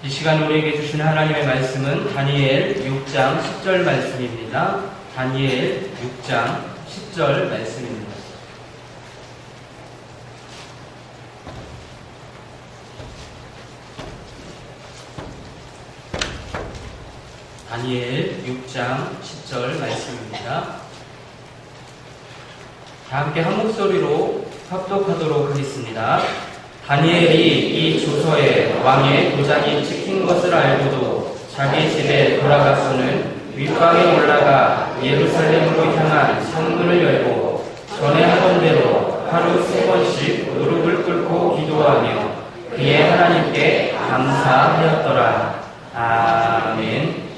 이 시간 우리에게 주시는 하나님의 말씀은 다니엘 6장 10절 말씀입니다. 다니엘 6장 10절 말씀입니다. 다니엘 6장 10절 말씀입니다. 다 함께 한 목소리로 합독하도록 하겠습니다. 다니엘이 이 조서에 왕의 도장이 찍힌 것을 알고도 자기 집에 돌아가서는 윗방에 올라가 예루살렘으로 향한 성문을 열고 전에 하던 대로 하루 3번씩 무릎을 꿇고 기도하며 그의 하나님께 감사하였더라. 아멘.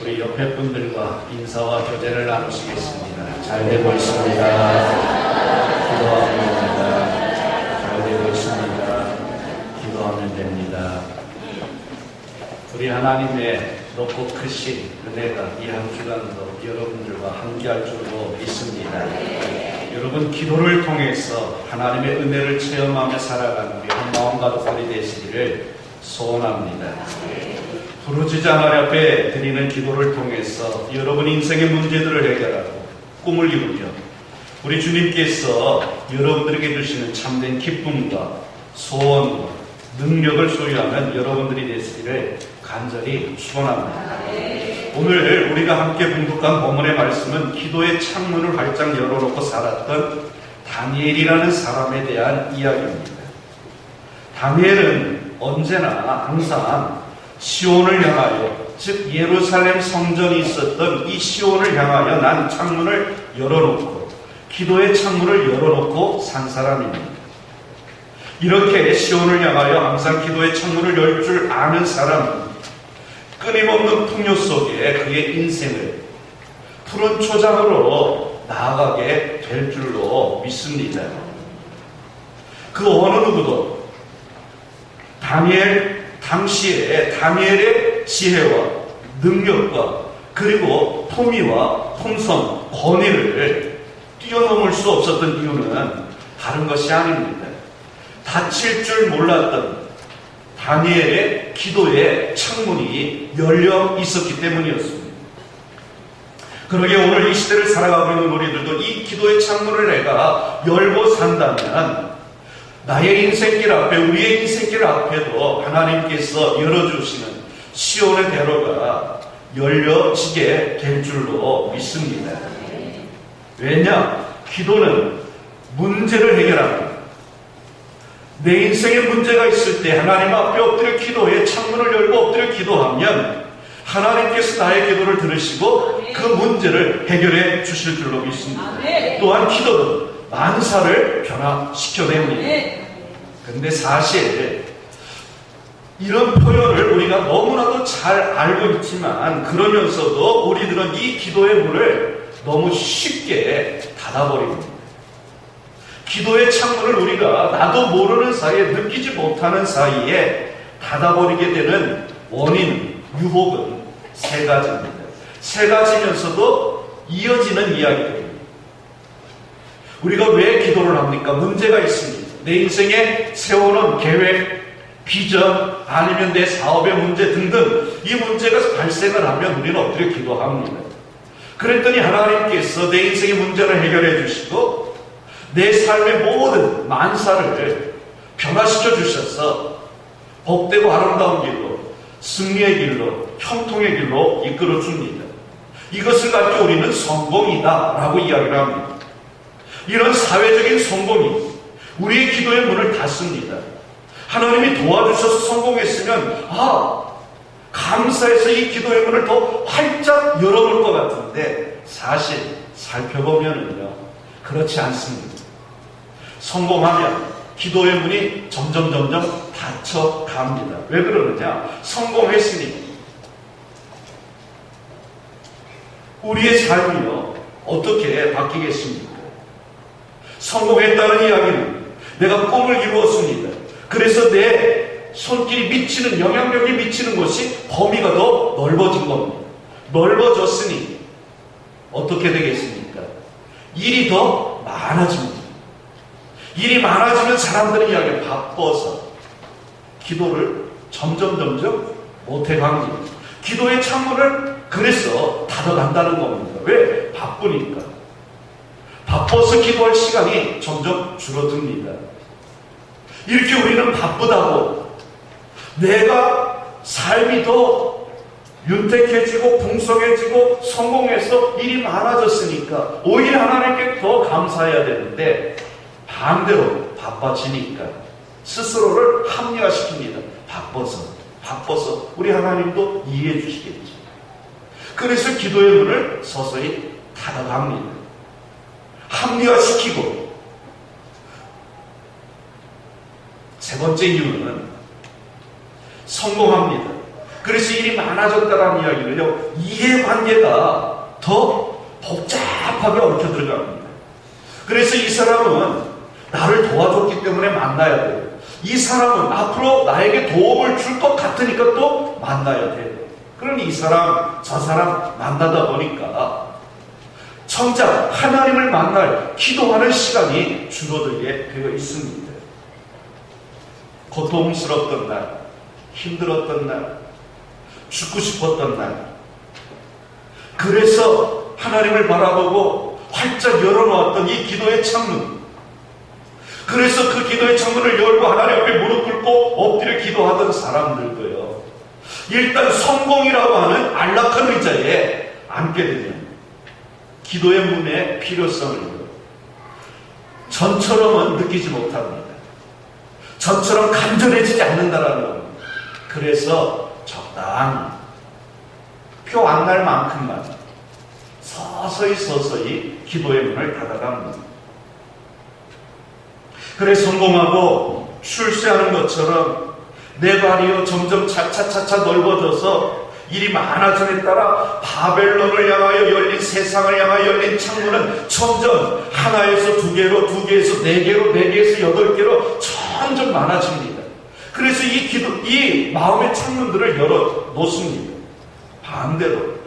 우리 옆에 분들과 인사와 교제를 나누시겠습니다. 잘 되고 있습니다. 기도합니다. 잘 되고 있습니다. 기도하면 됩니다. 우리 하나님의 높고 크신 은혜가 이 한 주간도 여러분들과 함께할 줄로 믿습니다. 여러분 기도를 통해서 하나님의 은혜를 체험하며 살아가는 우리 한 마음 가족들이 되시기를 소원합니다. 부르짖아 하나님 앞에 드리는 기도를 통해서 여러분 인생의 문제들을 해결하고 꿈을 이루며 우리 주님께서 여러분들에게 주시는 참된 기쁨과 소원과 능력을 소유하는 여러분들이 되시기를 간절히 축원합니다. 오늘 우리가 함께 공독한 본문의 말씀은 기도의 창문을 활짝 열어놓고 살았던 다니엘이라는 사람에 대한 이야기입니다. 다니엘은 언제나 항상 시온을 향하여, 즉 예루살렘 성전이 있었던 이 시온을 향하여 난 창문을 열어놓고, 기도의 창문을 열어놓고 산 사람입니다. 이렇게 시온을 향하여 항상 기도의 창문을 열 줄 아는 사람은 끊임없는 풍요 속에 그의 인생을 푸른 초장으로 나아가게 될 줄로 믿습니다. 그 어느 누구도 당시에 다니엘의 지혜와 능력과 그리고 품위와 품성, 권위를 뛰어넘을 수 없었던 이유는 다른 것이 아닙니다. 닫힐 줄 몰랐던 다니엘의 기도의 창문이 열려 있었기 때문이었습니다. 그러게 오늘 이 시대를 살아가고 있는 우리들도 이 기도의 창문을 내가 열고 산다면 나의 인생길 앞에, 우리의 인생길 앞에도 하나님께서 열어주시는 시온의 대로가 열려지게 될 줄로 믿습니다. 왜냐? 기도는 문제를 해결합니다. 내 인생에 문제가 있을 때 하나님 앞에 엎드려 기도해 창문을 열고 엎드려 기도하면 하나님께서 나의 기도를 들으시고 그 문제를 해결해 주실 줄로 믿습니다. 또한 기도는 만사를 변화시켜냅니다. 그런데 사실 이런 표현을 우리가 너무나도 잘 알고 있지만 그러면서도 우리들은 이 기도의 문을 너무 쉽게 닫아버립니다. 기도의 창문을 우리가 나도 모르는 사이에, 느끼지 못하는 사이에 닫아버리게 되는 원인, 유혹은 세 가지입니다. 세 가지면서도 이어지는 이야기입니다. 우리가 왜 기도를 합니까? 문제가 있습니다. 내 인생에 세워놓은 계획, 비전, 아니면 내 사업의 문제 등등 이 문제가 발생을 하면 우리는 엎드려 기도합니다. 그랬더니 하나님께서 내 인생의 문제를 해결해 주시고 내 삶의 모든 만사를 변화시켜 주셔서 복되고 아름다운 길로, 승리의 길로, 형통의 길로 이끌어 줍니다. 이것을 가지고 우리는 성공이다 라고 이야기를 합니다. 이런 사회적인 성공이 우리의 기도의 문을 닫습니다. 하나님이 도와주셔서 성공했으면 감사해서 이 기도의 문을 더 활짝 열어놓을 것 같은데 사실 살펴보면요 그렇지 않습니다. 성공하면 기도의 문이 점점 닫혀갑니다. 왜 그러느냐? 성공했으니 우리의 삶이요 어떻게 바뀌겠습니까? 성공했다는 이야기는 내가 꿈을 이루었습니다. 그래서 내 손길이 미치는, 영향력이 미치는 곳이 범위가 더 넓어진 겁니다. 넓어졌으니 어떻게 되겠습니까? 일이 더 많아집니다. 일이 많아지면 사람들이 이야기 바빠서 기도를 점점 못해갑니다. 기도의 창문을 그래서 닫아간다는 겁니다. 왜? 바쁘니까. 바빠서 기도할 시간이 점점 줄어듭니다. 이렇게 우리는 바쁘다고 내가 삶이 더 윤택해지고 풍성해지고 성공해서 일이 많아졌으니까 오히려 하나님께 더 감사해야 되는데 반대로 바빠지니까 스스로를 합리화시킵니다. 바빠서 우리 하나님도 이해해 주시겠죠. 그래서 기도의 문을 서서히 닫아갑니다. 합리화시키고 세 번째 이유는 성공합니다. 그래서 일이 많아졌다는 이야기는요, 이해관계가 더 복잡하게 얽혀 들어갑니다. 그래서 이 사람은 나를 도와줬기 때문에 만나야 돼요. 이 사람은 앞으로 나에게 도움을 줄 것 같으니까 또 만나야 돼요. 그러니 이 사람, 저 사람 만나다 보니까 정작 하나님을 만날, 기도하는 시간이 줄어들게 되어 있습니다. 고통스럽던 날, 힘들었던 날, 죽고 싶었던 날, 그래서 하나님을 바라보고 활짝 열어놓았던 이 기도의 창문, 그래서 그 기도의 창문을 열고 하나님 앞에 무릎 꿇고 엎드려 기도하던 사람들도요, 일단 성공이라고 하는 안락한 의자에 앉게 되면 기도의 문의 필요성을 전처럼은 느끼지 못합니다. 전처럼 간절해지지 않는다라는 겁니다. 그래서 적당히 표 안 날 만큼만 서서히 기도의 문을 닫아갑니다. 그래 성공하고 출세하는 것처럼 내 발이요 점점 차차차차 넓어져서 일이 많아짐에 따라 바벨론을 향하여 열린, 세상을 향하여 열린 창문은 점점 하나에서 두 개로, 두 개에서 네 개로, 네 개에서 여덟 개로 점점 많아집니다. 그래서 이 마음의 창문들을 열어 놓습니다. 반대로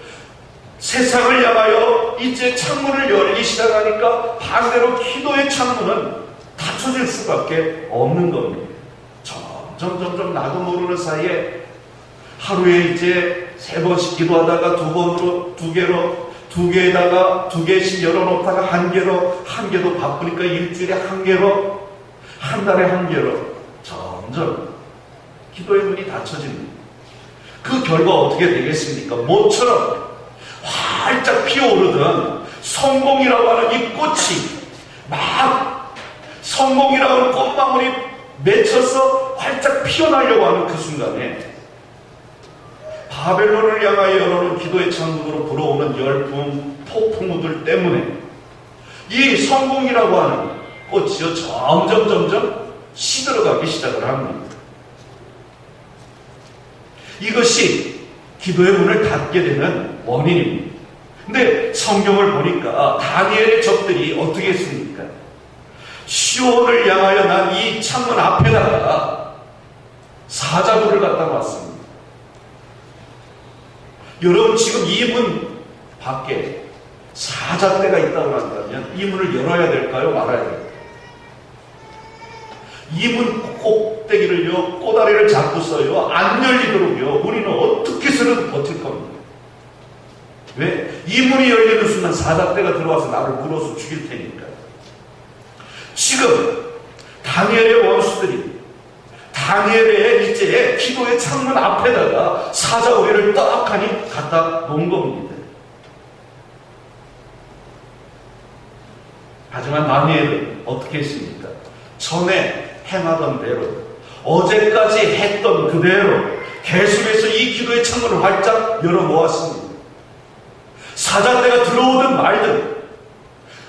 세상을 향하여 이제 창문을 열기 시작하니까 반대로 기도의 창문은 닫혀질 수밖에 없는 겁니다. 점점 나도 모르는 사이에 하루에 이제 3번씩 기도하다가 2번으로, 2개로, 2개에다가 2개씩 열어놓다가 1개로, 1개도 바쁘니까 일주일에 1개로, 한 달에 1개로 점점 기도의 문이 닫혀집니다. 그 결과 어떻게 되겠습니까? 모처럼 활짝 피어오르던 성공이라고 하는 이 꽃이 막 성공이라고 하는 꽃망울이 맺혀서 활짝 피어나려고 하는 그 순간에 바벨론을 향하여 열어놓은 기도의 창문으로 불어오는 열풍, 폭풍우들 때문에 이 성공이라고 하는 꽃이요 점점 시들어가기 시작을 합니다. 이것이 기도의 문을 닫게 되는 원인입니다. 근데 성경을 보니까 다니엘의 적들이 어떻게 했습니까? 시온을 향하여 난 이 창문 앞에다가 사자굴을 갖다 놨습니다. 여러분 지금 이 문 밖에 사자떼가 있다고 한다면 이 문을 열어야 될까요? 말아야 될까요? 이 문 꼭대기를요 꼬다리를 잡고서요 안 열리도록요 우리는 어떻게 해서는 버틸 겁니다. 왜? 이 문이 열리는 순간 사자떼가 들어와서 나를 물어서 죽일 테니까. 지금 다니엘의 원수들이 다니엘의 이제 기도의 창문 앞에다가 사자오리를 떡하니 갖다 놓은 겁니다. 하지만 다니엘은 어떻게 했습니까? 전에 행하던 대로 어제까지 했던 그대로 계속해서 이 기도의 창문을 활짝 열어놓았습니다. 사자떼가 들어오든 말든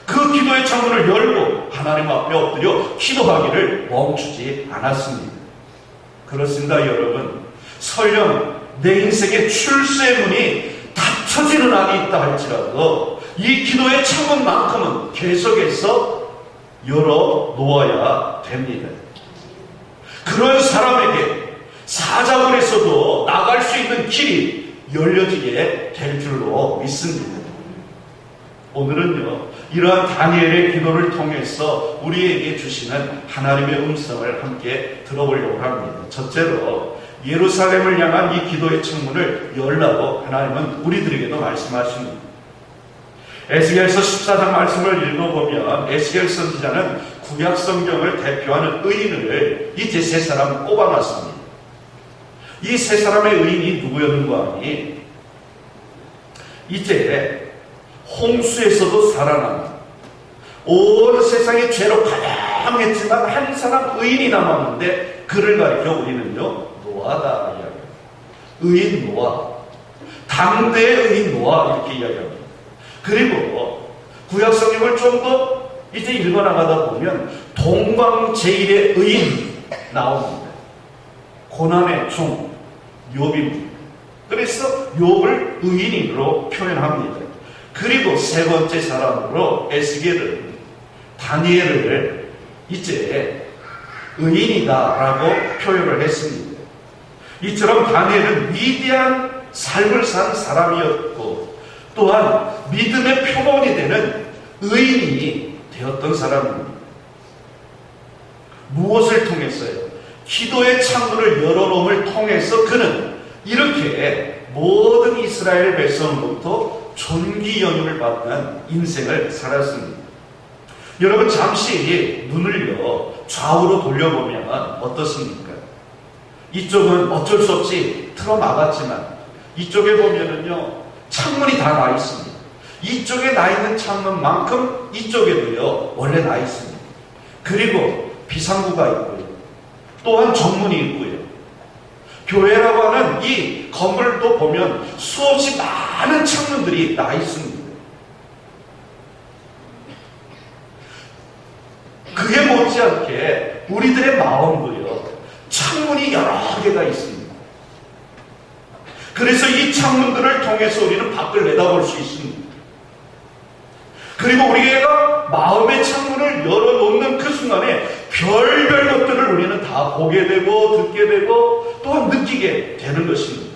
그 기도의 창문을 열고 하나님 앞에 엎드려 기도하기를 멈추지 않았습니다. 그렇습니다 여러분. 설령 내 인생의 출세의 문이 닫혀지는 한이 있다 할지라도 이 기도의 창문만큼은 계속해서 열어놓아야 됩니다. 그런 사람에게 사자굴에서도 나갈 수 있는 길이 열려지게 될 줄로 믿습니다. 오늘은요 이러한 다니엘의 기도를 통해서 우리에게 주시는 하나님의 음성을 함께 들어보려고 합니다. 첫째로 예루살렘을 향한 이 기도의 창문을 열라고 하나님은 우리들에게도 말씀하십니다. 에스겔서 14장 말씀을 읽어보면 에스겔 선지자는 구약 성경을 대표하는 의인을 이제 세 사람 꼽아놨습니다. 이 세 사람의 의인이 누구였는가 하니 이제 홍수에서도 살아난 온 세상의 죄로 가량했지만 한 사람 의인이 남았는데 그를 가리켜 우리는요 노아다 이야기합니다. 의인 노아, 당대의 의인 노아 이렇게 이야기합니다. 그리고 구약 성경을 좀 더 이제 읽어나가다 보면 동방제일의 의인 나옵니다. 고난의 종 욥입니다. 그래서 욥을 의인으로 표현합니다. 그리고 세 번째 사람으로 에스겔은 다니엘을 이제 의인이다라고 표현을 했습니다. 이처럼 다니엘은 위대한 삶을 산 사람이었고 또한 믿음의 표본이 되는 의인이 되었던 사람입니다. 무엇을 통해서요? 기도의 창문을 열어놓음을 통해서 그는 이렇게 모든 이스라엘 백성으로부터 존귀 연유를 받는 인생을 살았습니다. 여러분 잠시 눈을요 좌우로 돌려보면 어떻습니까? 이쪽은 어쩔 수 없이 틀어막았지만 이쪽에 보면은요 창문이 다 나 있습니다. 이쪽에 나 있는 창문만큼 이쪽에도요 원래 나 있습니다. 그리고 비상구가 있고요. 또한 정문이 있고요. 교회라고 하는 이 건물도 보면 수없이 많은 창문들이 나 있습니다. 그에 못지않게 우리들의 마음도요, 창문이 여러 개가 있습니다. 그래서 이 창문들을 통해서 우리는 밖을 내다볼 수 있습니다. 그리고 우리가 마음의 창문을 열어놓는 그 순간에 별별 것들을 우리는 다 보게 되고 듣게 되고 또한 느끼게 되는 것입니다.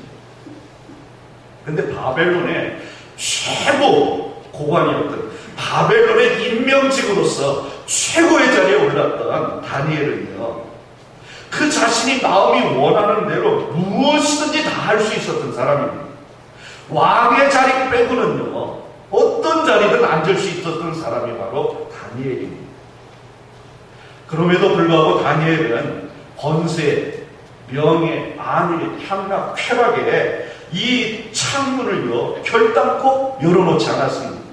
그런데 바벨론의 최고 고관이었던 바벨론의 임명직으로서 최고의 자리에 올랐던 다니엘은요, 그 자신이 마음이 원하는 대로 무엇이든지 다 할 수 있었던 사람입니다. 왕의 자리 빼고는요, 어떤 자리든 앉을 수 있었던 사람이 바로 다니엘입니다. 그럼에도 불구하고 다니엘은 권세, 명예, 안위, 향락, 쾌락에 이 창문을요, 결단코 열어놓지 않았습니다.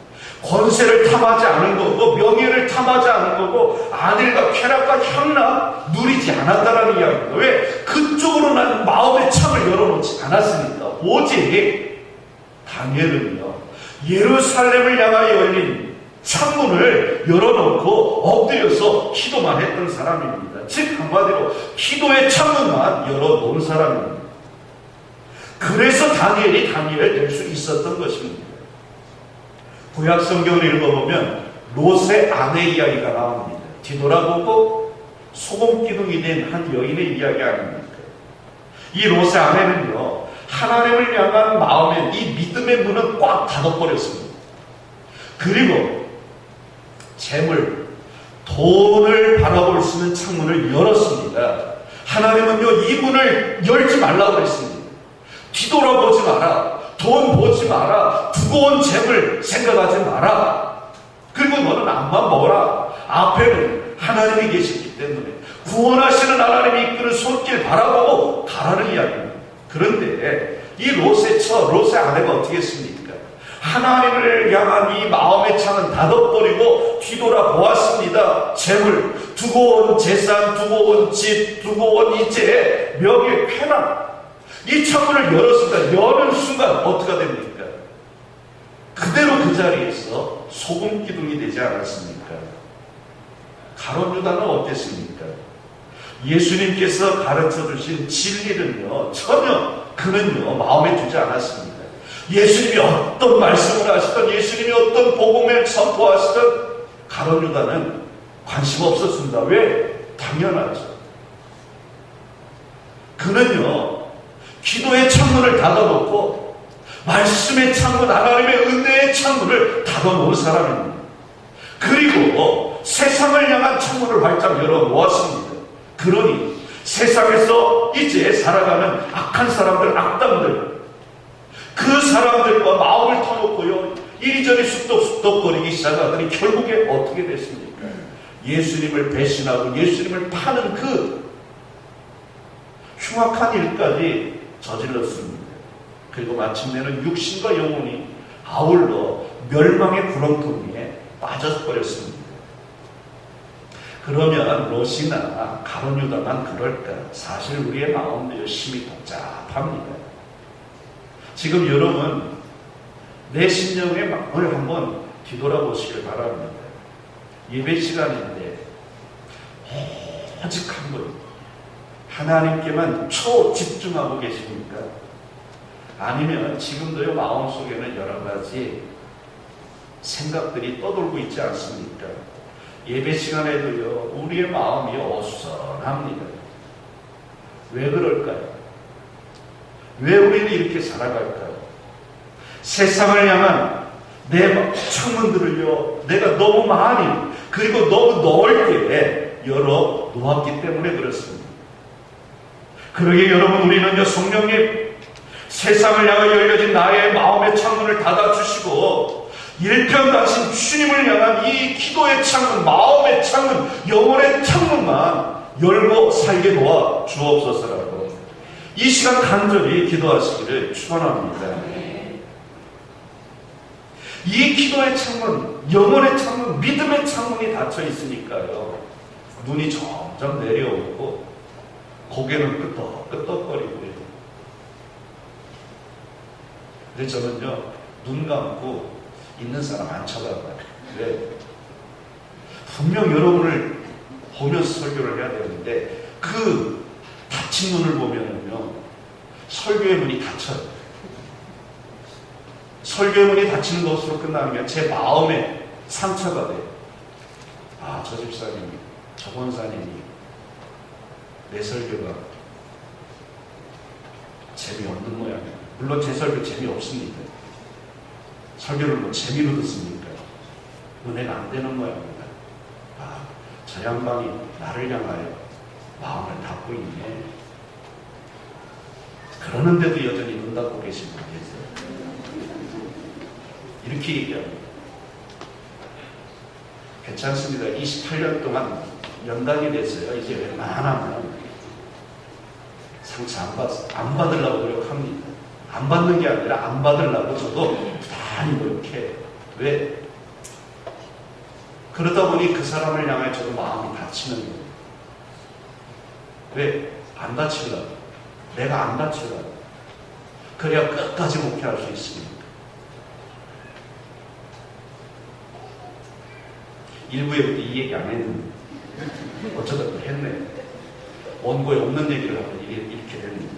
권세를 탐하지 않은 거고, 명예를 탐하지 않은 거고, 안일과 쾌락과 향락 누리지 않았다라는 이야기입니다. 왜? 그쪽으로 난 마음의 창을 열어놓지 않았으니까. 오직 다니엘은요, 예루살렘을 향하여 열린 창문을 열어놓고 엎드려서 기도만 했던 사람입니다. 즉 한마디로 기도의 창문만 열어놓은 사람입니다. 그래서 다니엘이 다니엘 될 수 있었던 것입니다. 구약 성경을 읽어보면 롯의 아내 이야기가 나옵니다. 뒤돌아보고 소금기둥이 된 한 여인의 이야기 아닙니까? 이 롯의 아내는요, 하나님을 향한 마음의 이 믿음의 문은 꽉 닫아버렸습니다. 그리고 재물, 돈을 바라볼 수 있는 창문을 열었습니다. 하나님은요, 이 문을 열지 말라고 했습니다. 뒤돌아보지 마라. 돈 보지 마라. 두고 온 재물 생각하지 마라. 그리고 너는 앞만 먹어라. 앞에는 하나님이 계시기 때문에 구원하시는 하나님이 이끄는 손길 바라보고 가라는 이야기입니다. 그런데 이 롯의 아내가 어떻게 했습니까? 하나님을 향한 이 마음의 창은 닫아버리고 뒤돌아보았습니다. 재물, 두고 온 재산, 두고 온 집, 두고 온 이제 명예, 쾌락, 이 창문을 열었습니다. 여는 순간 어떻게 됩니까? 그대로 그 자리에서 소금 기둥이 되지 않았습니까? 가룟 유다는 어땠습니까? 예수님께서 가르쳐 주신 진리는요, 전혀 그는요 마음에 두지 않았습니다. 예수님이 어떤 말씀을 하시던, 예수님이 어떤 복음을 선포하시던 가룟 유다는 관심 없었습니다. 왜? 당연하죠. 그는요, 기도의 창문을 닫아놓고 말씀의 창문, 하나님의 은혜의 창문을 닫아놓은 사람입니다. 그리고 세상을 향한 창문을 활짝 열어놓았습니다. 그러니 세상에서 이제 살아가는 악한 사람들, 악당들, 그 사람들과 마음을 터놓고요, 이리저리 쑥덕쑥덕거리기 시작하더니 결국에 어떻게 됐습니까? 예수님을 배신하고 예수님을 파는 그 흉악한 일까지 저질렀습니다. 그리고 마침내는 육신과 영혼이 아울러 멸망의 구렁텅이에 빠져버렸습니다. 그러면 롯이나 가룟 유다만 그럴까? 사실 우리의 마음도 열심히 복잡합니다. 지금 여러분 내 심령의 마음을 한번 뒤돌아보시길 바랍니다. 예배 시간인데 오직 한 분 하나님께만 초집중하고 계십니까? 아니면 지금도요 마음속에는 여러 가지 생각들이 떠돌고 있지 않습니까? 예배 시간에도요 우리의 마음이 어수선합니다. 왜 그럴까요? 왜 우리는 이렇게 살아갈까요? 세상을 향한 내 창문들을요 내가 너무 많이 그리고 너무 넓게 열어 놓았기 때문에 그렇습니다. 그러게 여러분, 우리는요 성령님 세상을 향해 열려진 나의 마음의 창문을 닫아주시고 일편단심 주님을 향한 이 기도의 창문, 마음의 창문, 영혼의 창문만 열고 살게 도와 주옵소서라고 이 시간 간절히 기도하시기를 축원합니다. 이 기도의 창문, 영혼의 창문, 믿음의 창문이 닫혀 있으니까요 눈이 점점 내려오고 고개는 끄덕끄덕거리고요. 그래서 저는요, 눈 감고 있는 사람 안 쳐다봐요. 왜? 분명 여러분을 보면서 설교를 해야 되는데 그 닫힌 눈을 보면은요, 설교의 문이 닫혀요. 설교의 문이 닫히는 것으로 끝나면 제 마음에 상처가 돼요. 아, 저 집사님이, 저 권사님이 내 설교가 재미없는 모양이에요. 물론 제 설교 재미없습니다. 설교를 뭐 재미로 듣습니까? 은혜가 안 되는 모양입니다. 아, 저 양반이 나를 향하여 마음을 닫고 있네. 그러는데도 여전히 눈 닫고 계신 분 계세요. 이렇게 얘기합니다. 괜찮습니다. 28년 동안 연단이 됐어요. 이제 웬만하면 상처 안 받으려고 노력합니다. 안 받는 게 아니라 안 받으려고 저도 부단히 노력해요. 왜? 그러다 보니 그 사람을 향해 저도 마음이 다치는 거예요. 왜? 안 다치려고. 내가 안 다치려고. 그래야 끝까지 목회할 수 있습니다. 일부에부터 이 얘기 안 했는데 어쩌다 또 했네. 원고에 없는 얘기를 하고 이렇게 됐는데,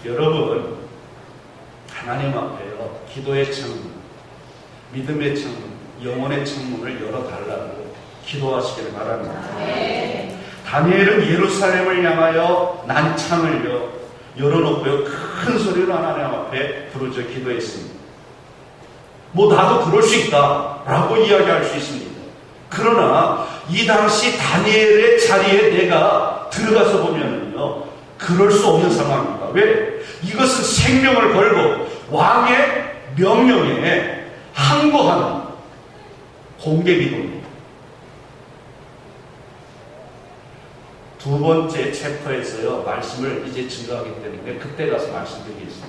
여러분, 하나님 앞에요, 기도의 창문, 믿음의 창문, 영혼의 창문을 열어달라고 기도하시길 바랍니다. 다니엘은 예루살렘을 향하여 난창을 열어놓고요, 큰 소리로 하나님 앞에 부르짖어 기도했습니다. 뭐 나도 그럴 수 있다 라고 이야기할 수 있습니다. 그러나 이 당시 다니엘의 자리에 내가 들어가서 보면은요, 그럴 수 없는 상황입니다. 왜? 이것은 생명을 걸고 왕의 명령에 항거하는 공개 기도입니다. 두 번째 챕터에서요, 말씀을 이제 증거하기 때문에 그때 가서 말씀드리겠습니다.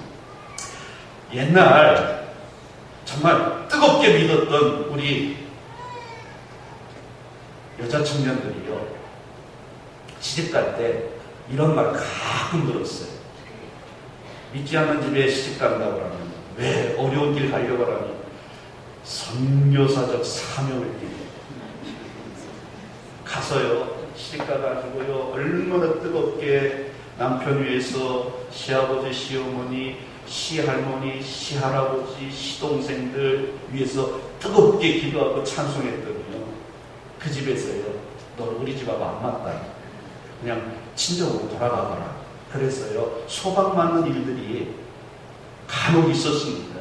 옛날 정말 뜨겁게 믿었던 우리 여자 청년들이요, 시집갈 때 이런 말 가끔 들었어요. 믿지 않는 집에 시집간다고 하면, 왜 어려운 길 가려고 하니? 선교사적 사명을 띠고 가서요, 시집가가지고요, 얼마나 뜨겁게 남편 위해서 시아버지, 시어머니, 시할머니, 시할아버지, 시동생들 위해서 뜨겁게 기도하고 찬송했더니요, 그 집에서요, 너 우리 집하고 안 맞다, 그냥 친정으로 돌아가거라. 그래서요, 소방 맞는 일들이 간혹 있었습니다.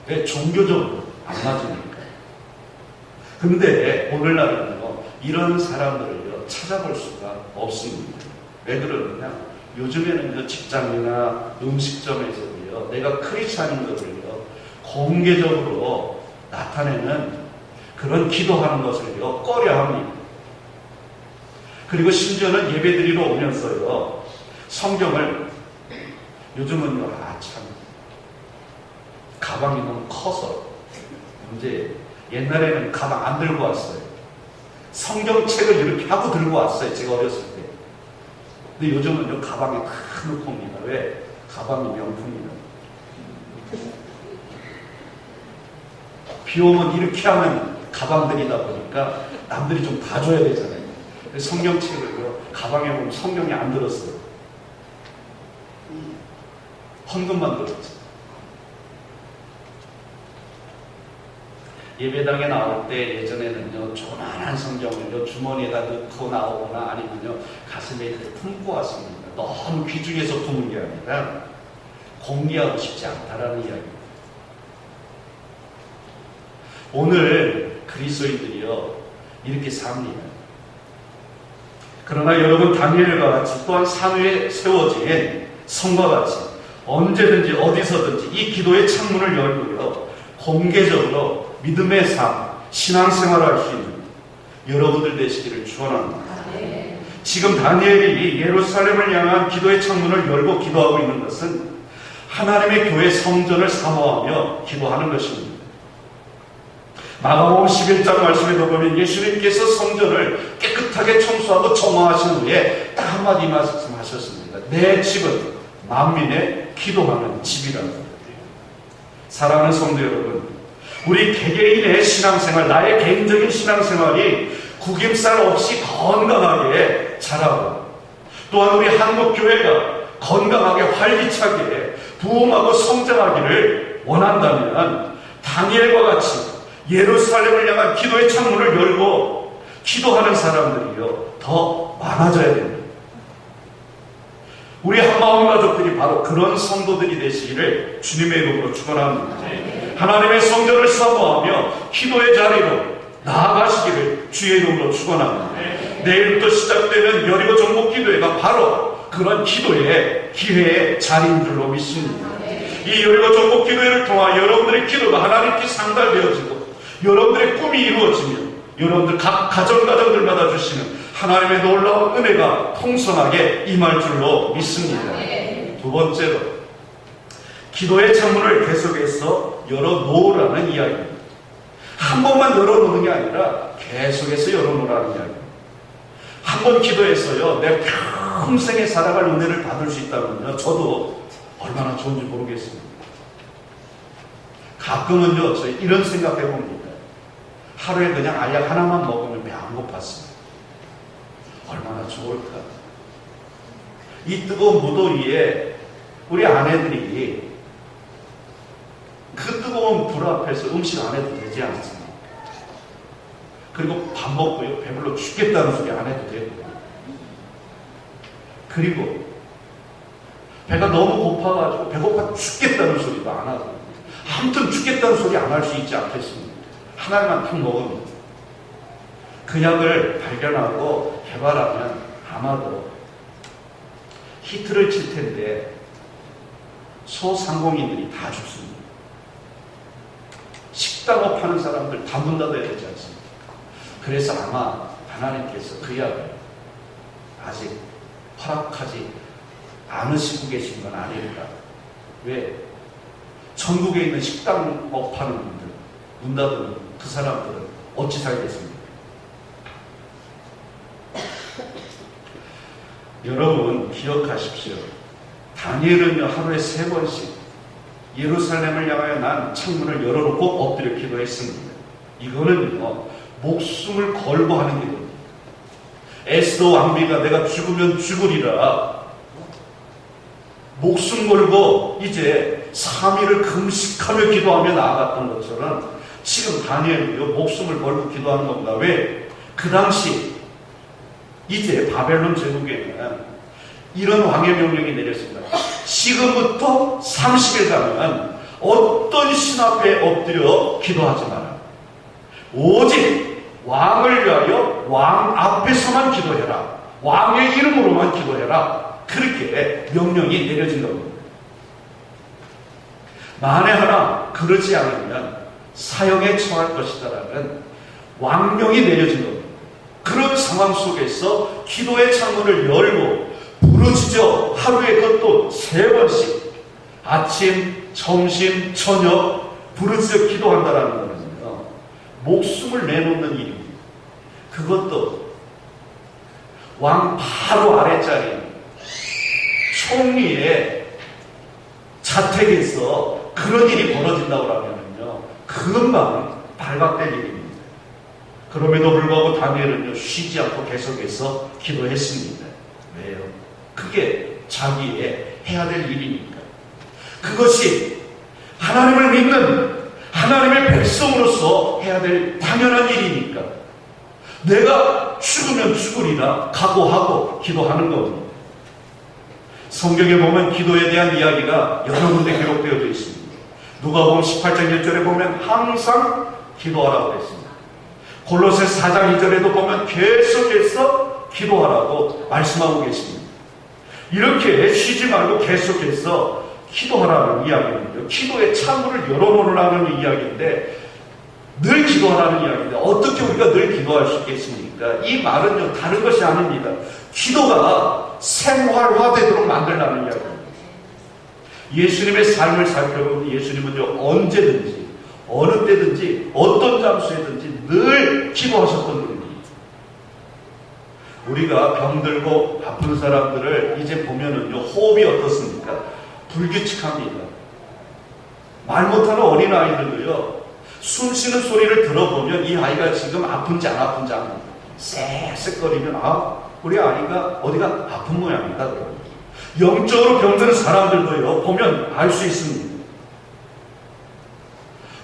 왜? 종교적으로 안 맞으니까. 근데 오늘날은요, 이런 사람들을요, 찾아볼 수가 없습니다. 왜 그러느냐? 요즘에는 직장이나 음식점에서도요, 내가 크리스찬인 것을요, 공개적으로 나타내는 그런 기도하는 것을요, 꺼려합니다. 그리고 심지어는 예배드리러 오면서요, 성경을 요즘은요, 참 가방이 너무 커서 문제. 옛날에는 가방 안 들고 왔어요. 성경책을 이렇게 하고 들고 왔어요, 제가 어렸을 때. 근데 요즘은요, 가방에 다 넣고 옵니다. 왜? 가방이 명품이다. 비 오면 이렇게 하면 가방들이다 보니까 남들이 좀 봐줘야 되잖아요. 성경책을요, 가방에 보면 성경이 안 들었어요. 헌금만 들었죠. 예배당에 나올 때 예전에는요, 조그만한 성경을요, 주머니에다 넣고 나오거나 아니면요, 가슴에 이렇게 품고 왔습니다. 너무 귀중해서 품은 게 아니라 공개하고 싶지 않다라는 이야기입니다. 오늘 그리스도인들이요, 이렇게 삽니다. 그러나 여러분, 다니엘과 같이 또한 산 위에 세워진 성과 같이 언제든지 어디서든지 이 기도의 창문을 열고요, 공개적으로 믿음의 삶, 신앙생활을 할 수 있는 여러분들 되시기를 축원합니다. 지금 다니엘이 예루살렘을 향한 기도의 창문을 열고 기도하고 있는 것은 하나님의 교회 성전을 사모하며 기도하는 것입니다. 마가복음 11장 말씀에도 보면 예수님께서 성전을 깨끗하게 청소하고 정화하신 후에 딱 한마디 말씀하셨습니다. 내 집은 만민의 기도하는 집이라고. 사랑하는 성도 여러분, 우리 개개인의 신앙생활, 나의 개인적인 신앙생활이 구김살 없이 건강하게 자라고, 또한 우리 한국교회가 건강하게 활기차게 부흥하고 성장하기를 원한다면 다니엘과 같이 예루살렘을 향한 기도의 창문을 열고 기도하는 사람들이요 더 많아져야 됩니다. 우리 한마음 가족들이 바로 그런 성도들이 되시기를 주님의 이름으로 축원합니다. 하나님의 성전을 사모하며 기도의 자리로 나아가시기를 주의 이름으로 축원합니다. 내일부터 시작되는 여리고 정복 기도회가 바로 그런 기도의 기회의 자리인 줄로 믿습니다. 이 여리고 정복 기도회를 통한 여러분들의 기도가 하나님께 상달되어지고 여러분들의 꿈이 이루어지며 여러분들 각 가정들마다 주시는 하나님의 놀라운 은혜가 풍성하게 임할 줄로 믿습니다. 두 번째로 기도의 창문을 계속해서 열어놓으라는 이야기입니다. 한 번만 열어놓는 게 아니라 계속해서 열어놓으라는 이야기입니다. 한 번 기도해서요 내 평생에 살아갈 은혜를 받을 수 있다면요 저도 얼마나 좋은지 모르겠습니다. 가끔은요 저 이런 생각해 봅니다. 하루에 그냥 알약 하나만 먹으면 배 안 고팠습니다. 얼마나 좋을까. 이 뜨거운 무더위에 우리 아내들이 그 뜨거운 불 앞에서 음식 안 해도 되지 않습니까? 그리고 밥 먹고요 배불러 죽겠다는 소리 안 해도 되고, 그리고 배가 너무 고파가지고 배고파 죽겠다는 소리도 안 하고, 아무튼 죽겠다는 소리 안 할 수 있지 않겠습니까? 하나만 탁 먹으면. 그 약을 발견하고 개발하면 아마도 히트를 칠 텐데 소상공인들이 다 죽습니다. 식당업 하는 사람들 다 문 닫아야 되지 않습니까? 그래서 아마 하나님께서 그 약을 아직 허락하지 않으시고 계신 건 아닐까. 왜? 전국에 있는 식당업 하는 분들, 문 닫은 그 사람들은 어찌 살겠습니까? 여러분 기억하십시오. 다니엘은요 하루에 3번씩 예루살렘을 향하여 난 창문을 열어놓고 엎드려 기도했습니다. 이거는요 목숨을 걸고 하는 기도입니다. 에스더 왕비가 내가 죽으면 죽으리라 목숨 걸고 이제 3일을 금식하며 기도하며 나아갔던 것처럼 지금 다니엘은요 목숨을 걸고 기도하는 겁니다. 왜? 그 당시 이제 바벨론 제국에는 이런 왕의 명령이 내렸습니다. 지금부터 30일간은 어떤 신 앞에 엎드려 기도하지 마라. 오직 왕을 위하여 왕 앞에서만 기도해라. 왕의 이름으로만 기도해라. 그렇게 명령이 내려진 겁니다. 만에 하나 그러지 않으면 사형에 처할 것이다라는 왕명이 내려진 겁니다. 그런 상황 속에서 기도의 창문을 열고 부르짖어 하루에 그것도 3번씩 아침, 점심, 저녁 부르짖어 기도한다라는 거는요 목숨을 내놓는 일입니다. 그것도 왕 바로 아래자리 총리의 자택에서 그런 일이 벌어진다고 하면요 금방 발각될 일입니다. 그럼에도 불구하고 다니엘은요 쉬지 않고 계속해서 기도했습니다. 왜요? 그게 자기의 해야 될 일이니까. 그것이 하나님을 믿는 하나님의 백성으로서 해야 될 당연한 일이니까 내가 죽으면 죽으리라 각오하고 기도하는 겁니다. 성경에 보면 기도에 대한 이야기가 여러 군데 기록되어져 있습니다. 누가복음 18장 1절에 보면 항상 기도하라고 했습니다. 골로새 4장 2절에도 보면 계속해서 기도하라고 말씀하고 계십니다. 이렇게 쉬지 말고 계속해서 기도하라는 이야기입니다. 기도의 창문을 열어놓으라는 이야기인데 늘 기도하라는 이야기인데 어떻게 우리가 늘 기도할 수 있겠습니까? 이 말은요 다른 것이 아닙니다. 기도가 생활화되도록 만들라는 이야기입니다. 예수님의 삶을 살펴보면 예수님은요 언제든지 어느 때든지 어떤 장소에든지 늘 기도하셨던 분이 우리가 병들고 아픈 사람들을 이제 보면은요, 호흡이 어떻습니까? 불규칙합니다. 말 못하는 어린아이들도요, 숨 쉬는 소리를 들어보면 이 아이가 지금 아픈지 안 아픈지 압니다. 쌕쌕거리면 우리 아이가 어디가 아픈 모양이다 그럽니다. 영적으로 병드는 사람들도요, 보면 알 수 있습니다.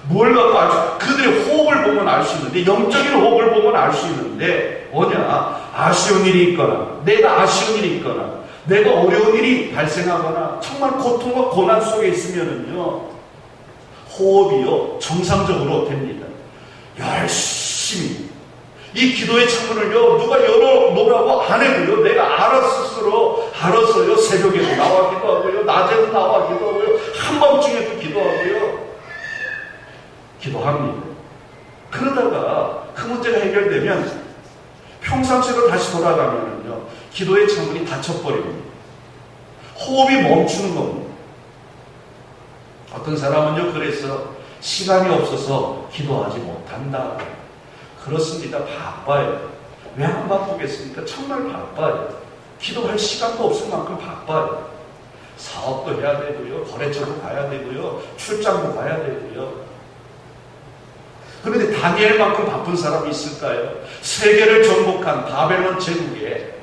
뭘 갖고 그들의 호흡을 보면 알 수 있는데, 영적인 호흡을 보면 알 수 있는데, 뭐냐? 아쉬운 일이 있거나, 내가 아쉬운 일이 있거나, 내가 어려운 일이 발생하거나, 정말 고통과 고난 속에 있으면은요, 호흡이요, 정상적으로 됩니다. 열심히. 이 기도의 창문을요, 누가 열어놓으라고 안 해도요, 내가 알아서요, 새벽에도 나와 기도하고요, 낮에도 나와 기도하고요, 한밤중에도 기도합니다. 그러다가 그 문제가 해결되면 평상시로 다시 돌아가면은요, 기도의 창문이 닫혀버립니다. 호흡이 멈추는 겁니다. 어떤 사람은요, 그래서 시간이 없어서 기도하지 못한다. 그렇습니다. 바빠요. 왜 안 바쁘겠습니까? 정말 바빠요. 기도할 시간도 없을 만큼 바빠요. 사업도 해야 되고요, 거래처도 가야 되고요, 출장도 가야 되고요. 그런데 다니엘만큼 바쁜 사람이 있을까요? 세계를 정복한 바벨론 제국에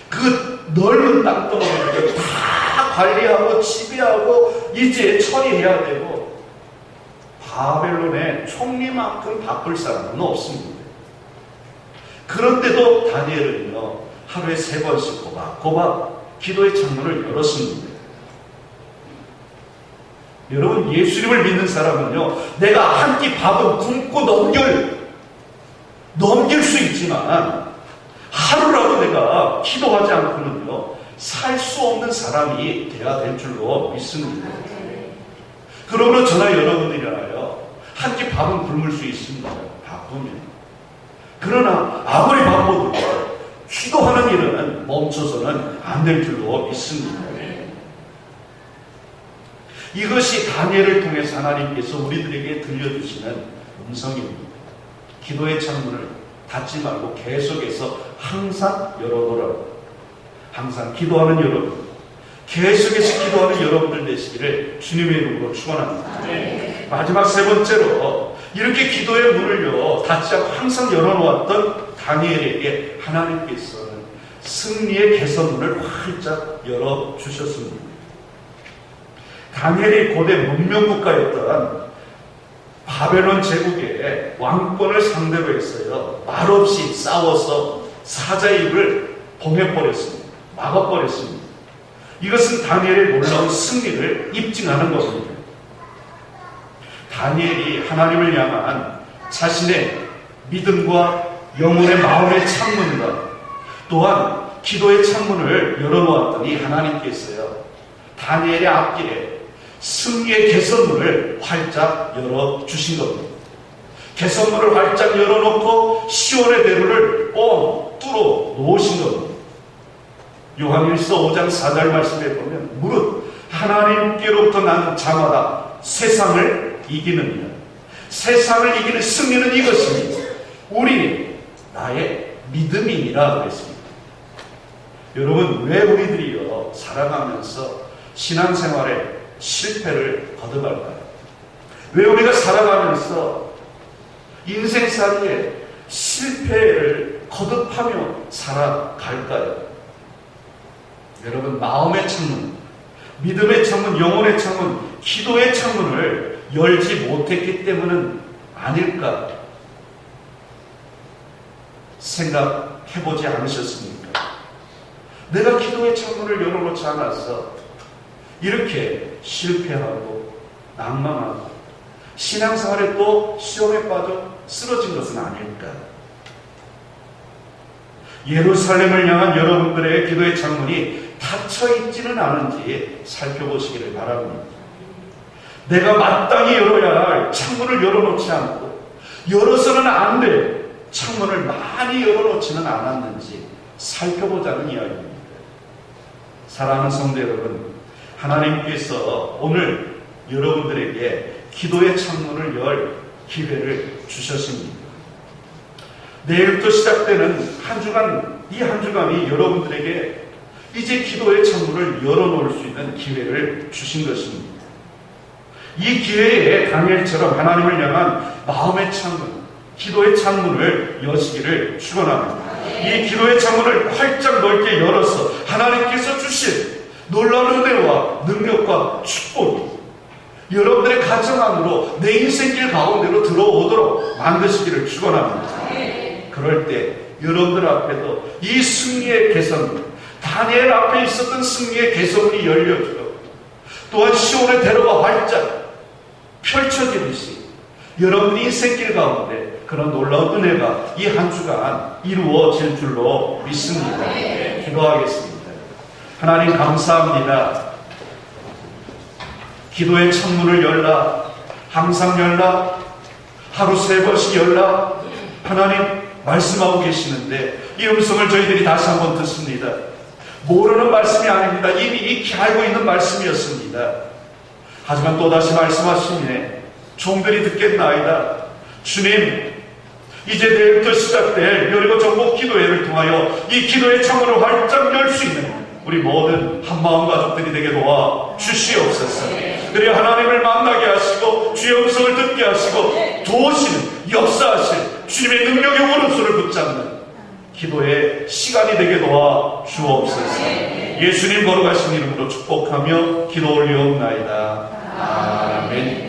그 넓은 땅덩어리를 다 관리하고 지배하고 이제 처리해야 되고, 바벨론의 총리만큼 바쁠 사람은 없습니다. 그런데도 다니엘은요, 하루에 3번씩 꼬박꼬박 기도의 창문을 열었습니다. 여러분, 예수님을 믿는 사람은요, 내가 한 끼 밥은 굶고 넘길 수 있지만 하루라도 내가 기도하지 않고는요, 살 수 없는 사람이 되어야 될 줄로 믿습니다. 그러므로 저나 여러분들이라요, 한 끼 밥은 굶을 수 있습니다. 바쁘면. 그러나 아무리 바빠도 기도하는 일은 멈춰서는 안 될 줄로 믿습니다. 이것이 다니엘을 통해서 하나님께서 우리들에게 들려주시는 음성입니다. 기도의 창문을 닫지 말고 계속해서 항상 열어놓으라고. 항상 기도하는 여러분, 계속해서 기도하는 여러분들 되시기를 주님의 이름으로 축원합니다. 네. 마지막 3번째로, 이렇게 기도의 문을요, 닫지 않고 항상 열어놓았던 다니엘에게 하나님께서는 승리의 개선문을 활짝 열어주셨습니다. 다니엘이 고대 문명국가였던 바벨론 제국의 왕권을 상대로 했어요. 말없이 싸워서 사자의 입을 봉해버렸습니다. 막아버렸습니다. 이것은 다니엘의 놀라운 승리를 입증하는 것입니다. 다니엘이 하나님을 향한 자신의 믿음과 영혼의 마음의 창문과 또한 기도의 창문을 열어놓았더니 하나님께서요, 다니엘의 앞길에 승리의 개선문을 활짝 열어주신 겁니다. 개선문을 활짝 열어놓고 시온의 대로를 뻥 뚫어 놓으신 겁니다. 요한일서 5장 4절 말씀에 보면 무릇 하나님께로부터 나는 자마다 세상을 이기느니라. 세상을 이기는 승리는 이것입니다. 우리 나의 믿음이니라 그랬습니다. 여러분, 왜 우리들이요 살아가면서 신앙생활에 실패를 거듭할까요? 왜 우리가 살아가면서 인생살이에 실패를 거듭하며 살아갈까요? 여러분, 마음의 창문, 믿음의 창문, 영혼의 창문, 기도의 창문을 열지 못했기 때문은 아닐까 생각해보지 않으셨습니까? 내가 기도의 창문을 열어놓지 않아서 이렇게 실패하고 낭망하고 신앙생활에 또 시험에 빠져 쓰러진 것은 아닐까? 예루살렘을 향한 여러분들의 기도의 창문이 닫혀있지는 않은지 살펴보시기를 바랍니다. 내가 마땅히 열어야 할 창문을 열어놓지 않고 열어서는 안 될 창문을 많이 열어놓지는 않았는지 살펴보자는 이야기입니다. 사랑하는 성도 여러분, 하나님께서 오늘 여러분들에게 기도의 창문을 열 기회를 주셨습니다. 내일부터 시작되는 한 주간, 이 한 주간이 여러분들에게 이제 기도의 창문을 열어놓을 수 있는 기회를 주신 것입니다. 이 기회에 다니엘처럼 하나님을 향한 마음의 창문, 기도의 창문을 여시기를 축원합니다. 이 기도의 창문을 활짝 넓게 열어서 하나님께서 주신 놀라운 은혜와 능력과 축복이 여러분들의 가정 안으로 내 인생길 가운데로 들어오도록 만드시기를 축원합니다. 그럴 때 여러분들 앞에도 이 승리의 개선, 다니엘 앞에 있었던 승리의 개선문이 열려지고 또한 시온의 대로가 활짝 펼쳐지듯이 여러분의 인생길 가운데 그런 놀라운 은혜가 이 한 주간 이루어질 줄로 믿습니다. 기도하겠습니다. 하나님 감사합니다. 기도의 창문을 열라, 항상 열라, 하루 3번씩 열라. 하나님 말씀하고 계시는데 이 음성을 저희들이 다시 한번 듣습니다. 모르는 말씀이 아닙니다. 이미 익히 알고 있는 말씀이었습니다. 하지만 또다시 말씀하시네. 종들이 듣겠나이다. 주님, 이제 내일부터 시작될 여리고 정복 기도회를 통하여 이 기도의 창문을 활짝 열 수 있는 우리 모든 한마음 가족들이 되게 도와 주시옵소서. 그리고 하나님을 만나게 하시고 주의 음성을 듣게 하시고 도우시는, 역사하실 주님의 능력의 오른손을 붙잡는 기도의 시간이 되게 도와 주옵소서. 예수님 거룩하신 이름으로 축복하며 기도 올리옵나이다. 아멘.